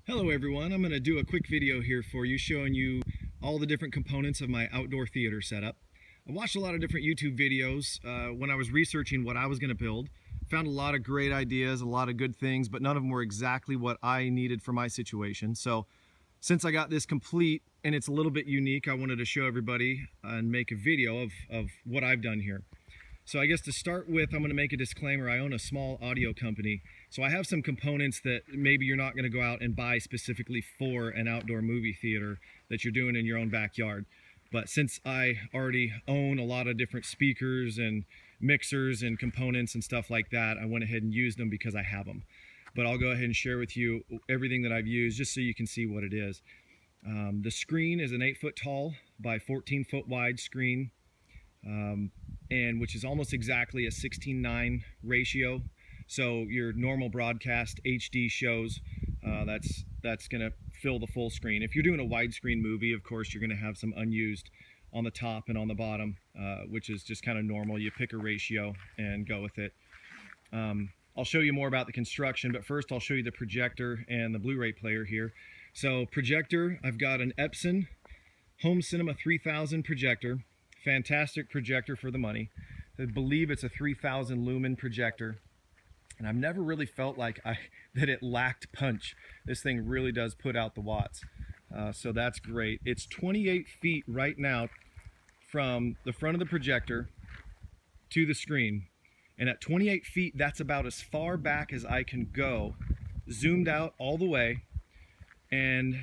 Hello everyone, I'm going to do a quick video here for you showing you all the different components of my outdoor theater setup. I watched a lot of different YouTube videos when I was researching what I was going to build. Found a lot of great ideas, a lot of good things, but none of them were exactly what I needed for my situation. So since I got this complete and it's a little bit unique, I wanted to show everybody and make a video of what I've done here. So I guess to start with, I'm going to make a disclaimer. I own a small audio company, so I have some components that maybe you're not going to go out and buy specifically for an outdoor movie theater that you're doing in your own backyard. But since I already own a lot of different speakers and mixers and components and stuff like that, I went ahead and used them because I have them. But I'll go ahead and share with you everything that I've used just so you can see what it is. The screen is an 8-foot tall by 14-foot wide screen. And which is almost exactly a 16:9 ratio. So your normal broadcast HD shows, that's going to fill the full screen. If you're doing a widescreen movie, of course, you're going to have some unused on the top and on the bottom, which is just kind of normal. You pick a ratio and go with it. I'll show you more about the construction, but first I'll show you the projector and the Blu-ray player here. So projector, I've got an Epson Home Cinema 3000 projector. Fantastic projector for the money. I believe it's a 3000 lumen projector, and I've never really felt like that it lacked punch. This thing really does put out the watts, so that's great. It's 28 feet right now from the front of the projector to the screen, and at 28 feet, that's about as far back as I can go, zoomed out all the way, and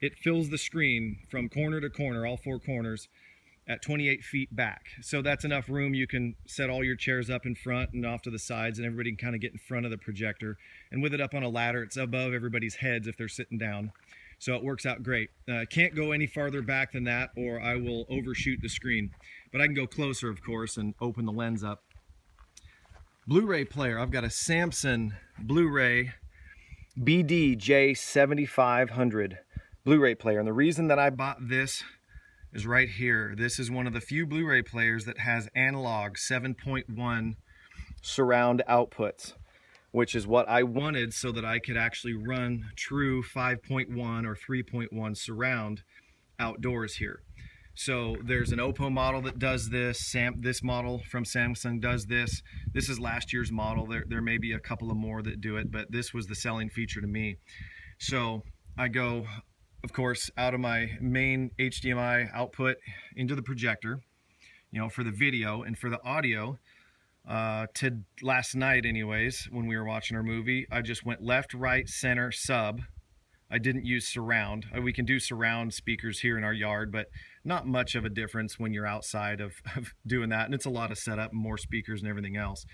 it fills the screen from corner to corner, all four corners, at 28 feet back. So that's enough room. You can set all your chairs up in front and off to the sides, and everybody can kind of get in front of the projector. And with it up on a ladder, it's above everybody's heads if they're sitting down. So it works out great. Can't go any farther back than that or I will overshoot the screen. But I can go closer, of course, and open the lens up. Blu-ray player. I've got a Samsung Blu-ray BD-J7500 Blu-ray player. And the reason that I bought this is right here. This is one of the few Blu-ray players that has analog 7.1 surround outputs, which is what I wanted so that I could actually run true 5.1 or 3.1 surround outdoors here. So there's an Oppo model that does this. This model from Samsung does this. This is last year's model. There may be a couple of more that do it, but this was the selling feature to me. So I go, of course, out of my main HDMI output into the projector, you know, for the video, and for the audio. To last night anyways, when we were watching our movie, I just went left, right, center, sub. I didn't use surround. We can do surround speakers here in our yard, but not much of a difference when you're outside of doing that. And it's a lot of setup and more speakers and everything else.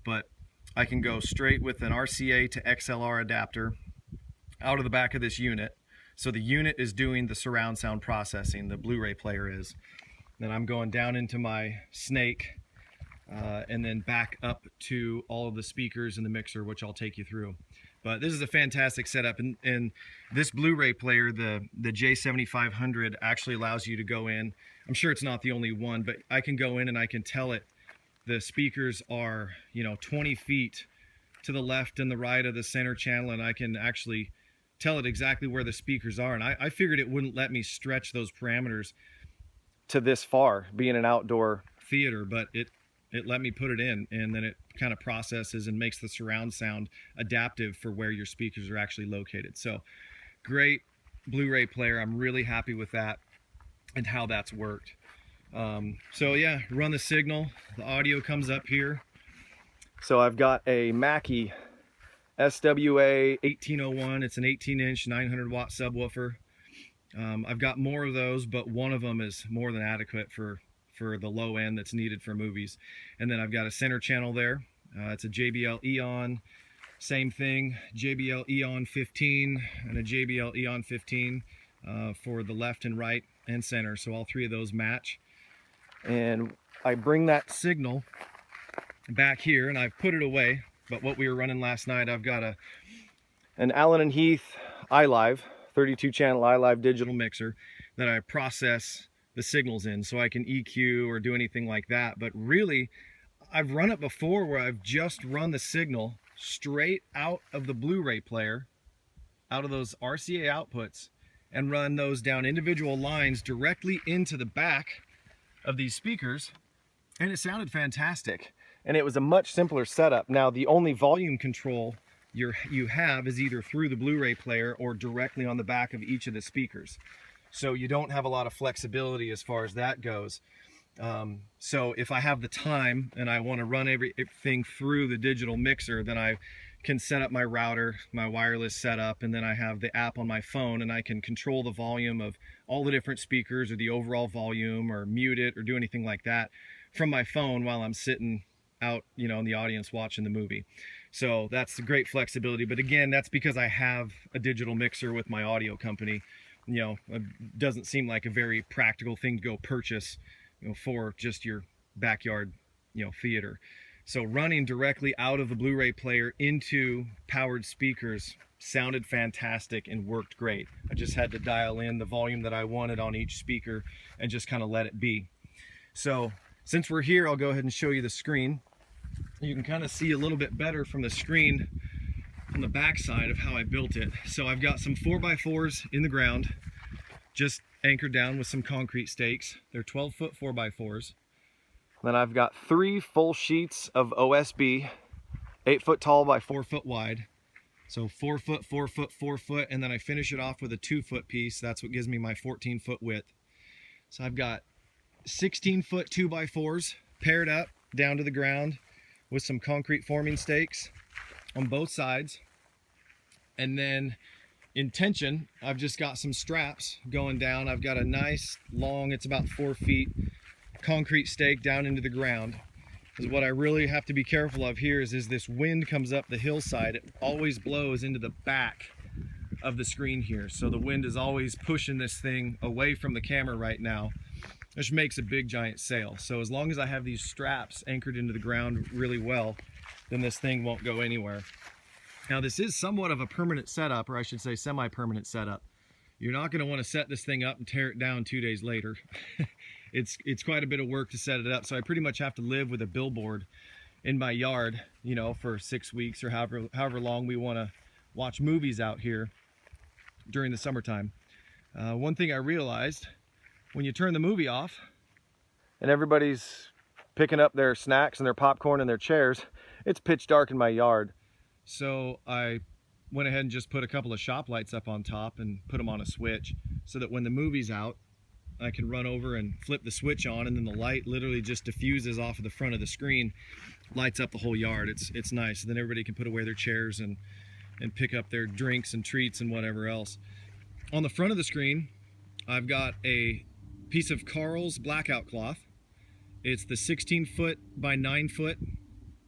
But I can go straight with an RCA to XLR adapter out of the back of this unit. So the unit is doing the surround sound processing, the Blu-ray player is. Then I'm going down into my snake and then back up to all of the speakers and the mixer, which I'll take you through. But this is a fantastic setup, and this Blu-ray player, the J7500, actually allows you to go in. I'm sure it's not the only one, but I can go in and I can tell it the speakers are, you know, 20 feet to the left and the right of the center channel, and I can actually tell it exactly where the speakers are. And I figured it wouldn't let me stretch those parameters to this far, being an outdoor theater, but it let me put it in, and then it kind of processes and makes the surround sound adaptive for where your speakers are actually located. So great Blu-ray player. I'm really happy with that and how that's worked. So yeah, run the signal. The audio comes up here. So I've got a Mackie SWA1801. It's an 18-inch 900-watt subwoofer. I've got more of those, but one of them is more than adequate for the low end that's needed for movies. And then I've got a center channel there. It's a JBL Eon. Same thing, JBL Eon 15 and a JBL Eon 15 for the left and right and center. So all three of those match. And I bring that signal back here, and I've put it away. But what we were running last night, I've got an Allen & Heath iLive, 32 channel iLive digital mixer that I process the signals in, so I can EQ or do anything like that. But really, I've run it before where I've just run the signal straight out of the Blu-ray player out of those RCA outputs and run those down individual lines directly into the back of these speakers, and it sounded fantastic. And it was a much simpler setup. Now, the only volume control you have is either through the Blu-ray player or directly on the back of each of the speakers. So you don't have a lot of flexibility as far as that goes. So if I have the time and I want to run everything through the digital mixer, then I can set up my router, my wireless setup, and then I have the app on my phone, and I can control the volume of all the different speakers or the overall volume, or mute it or do anything like that from my phone while I'm sitting out, you know, in the audience watching the movie. So that's a great flexibility. But again, that's because I have a digital mixer with my audio company. You know, it doesn't seem like a very practical thing to go purchase, you know, for just your backyard, you know, theater. So running directly out of the Blu-ray player into powered speakers sounded fantastic and worked great. I just had to dial in the volume that I wanted on each speaker and just kind of let it be. So since we're here, I'll go ahead and show you the screen. You can kind of see a little bit better from the screen on the back side of how I built it. So I've got some 4x4s in the ground, just anchored down with some concrete stakes. They're 12-foot 4x4s. Then I've got 3 full sheets of OSB, 8 foot tall by 4 foot wide. So 4 foot, 4 foot, 4 foot, and then I finish it off with a 2-foot piece. That's what gives me my 14-foot width. So I've got 16-foot 2x4s paired up down to the ground with some concrete forming stakes on both sides. And then in tension, I've just got some straps going down. I've got a nice long, it's about 4 feet, concrete stake down into the ground. Because what I really have to be careful of here is this wind comes up the hillside, it always blows into the back of the screen here. So the wind is always pushing this thing away from the camera right now, which makes a big giant sail. So as long as I have these straps anchored into the ground really well, then this thing won't go anywhere. Now this is somewhat of a permanent setup, or I should say semi-permanent setup. You're not gonna wanna set this thing up and tear it down 2 days later. It's quite a bit of work to set it up. So I pretty much have to live with a billboard in my yard, you know, for 6 weeks or however long we wanna watch movies out here during the summertime. One thing I realized, when you turn the movie off and everybody's picking up their snacks and their popcorn and their chairs, it's pitch dark in my yard. So I went ahead and just put a couple of shop lights up on top and put them on a switch so that when the movie's out, I can run over and flip the switch on, and then the light literally just diffuses off of the front of the screen, lights up the whole yard. It's nice. And then everybody can put away their chairs and pick up their drinks and treats and whatever else. On the front of the screen, I've got a piece of Carl's Blackout Cloth. It's the 16-foot by 9-foot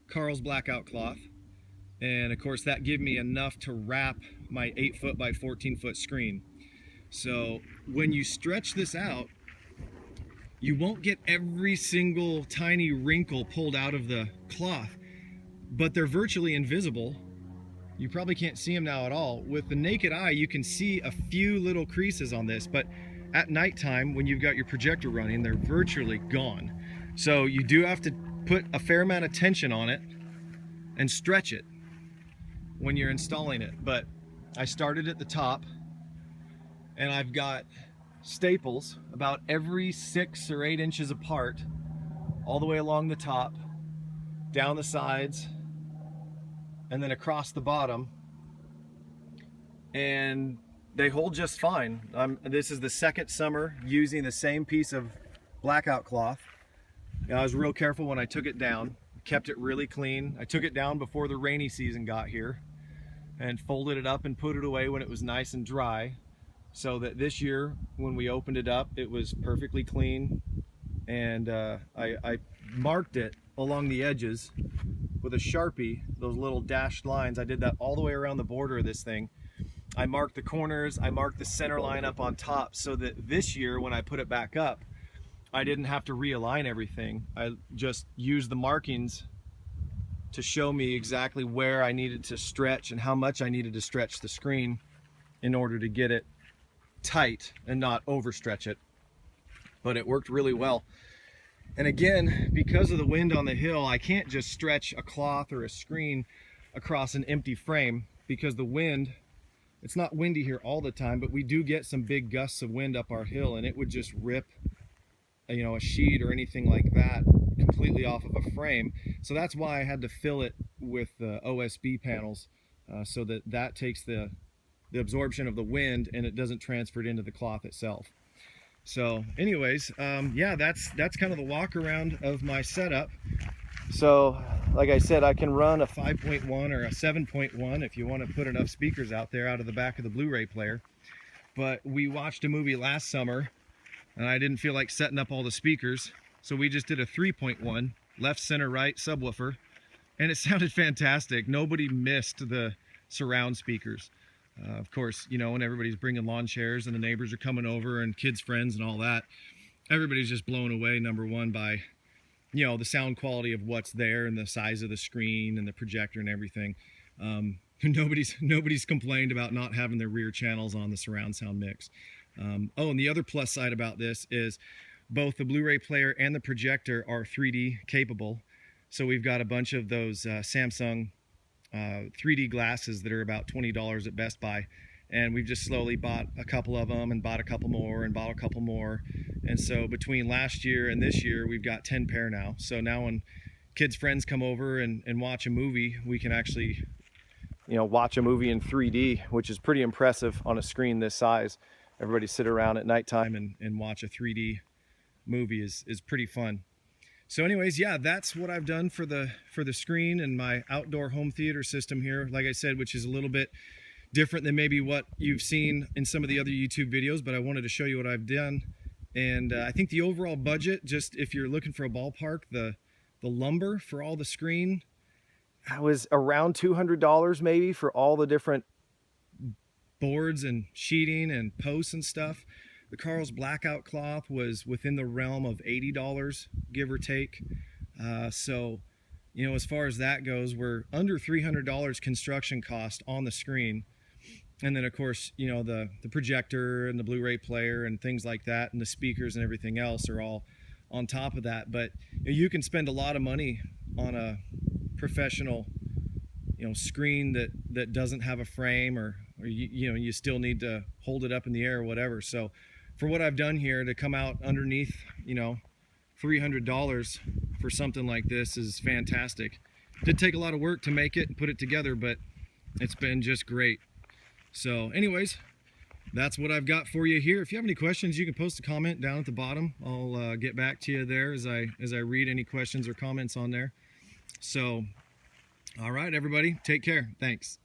Carl's Blackout Cloth. And of course that gave me enough to wrap my 8-foot by 14-foot screen. So when you stretch this out, you won't get every single tiny wrinkle pulled out of the cloth, but they're virtually invisible. You probably can't see them now at all. With the naked eye, you can see a few little creases on this, but at nighttime, when you've got your projector running, they're virtually gone. So you do have to put a fair amount of tension on it and stretch it when you're installing it. But I started at the top, and I've got staples about every 6 or 8 inches apart, all the way along the top, down the sides, and then across the bottom. And they hold just fine. This is the second summer using the same piece of blackout cloth. I was real careful when I took it down, kept it really clean. I took it down before the rainy season got here and folded it up and put it away when it was nice and dry, so that this year when we opened it up, it was perfectly clean. And I marked it along the edges with a Sharpie, those little dashed lines. I did that all the way around the border of this thing. I marked the corners, I marked the center line up on top, so that this year when I put it back up, I didn't have to realign everything. I just used the markings to show me exactly where I needed to stretch and how much I needed to stretch the screen in order to get it tight and not overstretch it. But it worked really well. And again, because of the wind on the hill, I can't just stretch a cloth or a screen across an empty frame, because the wind It's not windy here all the time, but we do get some big gusts of wind up our hill, and it would just rip, you know, a sheet or anything like that completely off of a frame. So that's why I had to fill it with the OSB panels, so that that takes the absorption of the wind and it doesn't transfer it into the cloth itself. So anyways, yeah, that's kind of the walk around of my setup. So like I said, I can run a 5.1 or a 7.1 if you want to put enough speakers out there out of the back of the Blu-ray player. But we watched a movie last summer and I didn't feel like setting up all the speakers, so we just did a 3.1 left, center, right subwoofer, and it sounded fantastic. Nobody missed the surround speakers. Of course, you know, when everybody's bringing lawn chairs and the neighbors are coming over and kids' friends and all that, everybody's just blown away, number one, by, you know, the sound quality of what's there and the size of the screen and the projector and everything. Nobody's complained about not having their rear channels on the surround sound mix. Oh, and the other plus side about this is both the Blu-ray player and the projector are 3D capable. So we've got a bunch of those Samsung 3D glasses that are about $20 at Best Buy, and we've just slowly bought a couple of them and bought a couple more and bought a couple more. And so between last year and this year, we've got 10 pair now. So now when kids' friends come over and watch a movie, we can actually, you know, watch a movie in 3D, which is pretty impressive on a screen this size. Everybody sit around at nighttime and watch a 3D movie is pretty fun. So anyways, yeah, that's what I've done for the screen and my outdoor home theater system here, like I said, which is a little bit different than maybe what you've seen in some of the other YouTube videos, but I wanted to show you what I've done. And I think the overall budget, just if you're looking for a ballpark, the lumber for all the screen was around $200 maybe for all the different boards and sheeting and posts and stuff. The Carl's Blackout Cloth was within the realm of $80, give or take. So, you know, as far as that goes, we're under $300 construction cost on the screen. And then, of course, you know, the projector and the Blu-ray player and things like that, and the speakers and everything else are all on top of that. But you can spend a lot of money on a professional, you know, screen that doesn't have a frame, or you know, you still need to hold it up in the air or whatever. So for what I've done here to come out underneath, you know, $300 for something like this is fantastic. It did take a lot of work to make it and put it together, but it's been just great. So anyways, that's what I've got for you here. If you have any questions, you can post a comment down at the bottom. I'll get back to you there as I read any questions or comments on there. So all right, everybody, take care. Thanks.